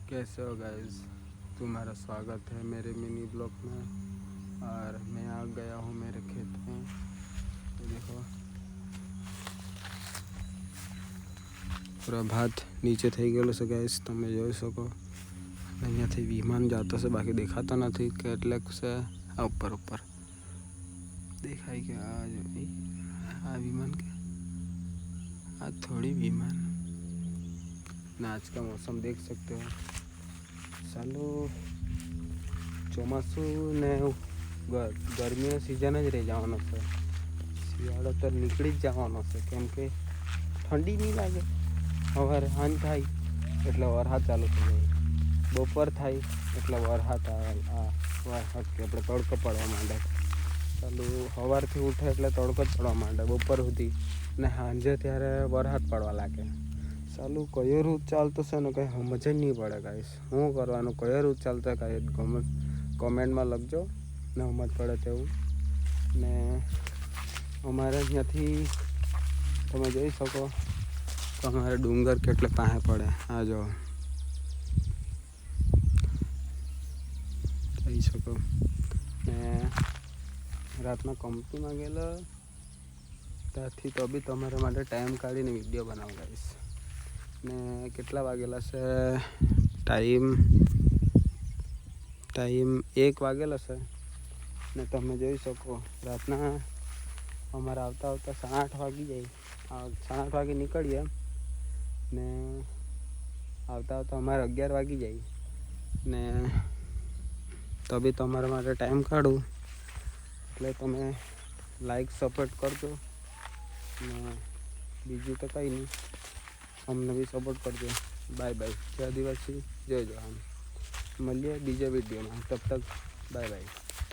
कैसे हो गाइस। तुम्हारा स्वागत है मेरे मिनी ब्लॉग में। और मैं आ गया हूँ मेरे खेत में। तो देखो पूरा भात नीचे થઈ ગયેલો છે ગાઈસ, તમે જોઈ શકો। અહીંયાથી વિમાન જતો છે, બાકી દેખાતો નથી કેટલેક છે આ ઉપર ઉપર દેખાય કે આ જો આ વિમાન કે આ थोड़ी विमान ना। आज का मौसम देख सकते हो, सालू ચોમાસું ને ગરમીનો સિઝન જ રહી જવાનો છે। શિયાળો તો નીકળી જ જવાનો છે, કેમ કે ઠંડી નહીં લાગે। સવારે સાંજ થાય એટલે વરસાદ ચાલુ થઈ જાય, બપોર થાય એટલે વરસાદ વરસાદ કે આપણે તડકો પડવા માંડે। ચાલુ સવારથી ઉઠે એટલે તડકો જ પડવા માંડે બપોર સુધી, ને સાંજે ત્યારે વરસાદ પડવા લાગે। ચાલુ કયો રૂટ ચાલતો છે ને કંઈ સમજ જ નહીં પડે ગાઈસ। શું કરવાનું, કયો રૂટ ચાલતો કાંઈ કોમેન્ટમાં લખજો ને સમજ પડે તેવું। ને અમારે અહીંયાથી તમે જોઈ શકો તો અમારે ડુંગર કેટલે પાસે પડે, આ જો જોઈ શકો। ને રાતના કંપનીમાં ગયેલો ત્યાંથી તો બી તમારા માટે ટાઈમ કાઢીને વિડીયો બનાવ ગાઈશ। ને કેટલા વાગેલા છે, ટાઈમ 1 વાગેલો છે ને તમે જોઈ શકો રાતના અમારે આવતા 8:30 વાગી જાય। 8:30 વાગે નીકળીએ ને આવતા અમારે 11 વાગી જાય। ને તો બી તમારા માટે ટાઈમ કાઢું એટલે તમે લાઈક સપોર્ટ કરજો ને બીજું તો કંઈ નહીં, અમને બી સપોર્ટ કરજો। બાય બાય, જય આદિવાસી, જય જવાન। મળીએ બીજા વિડીયોમાં, તબ તક બાય બાય।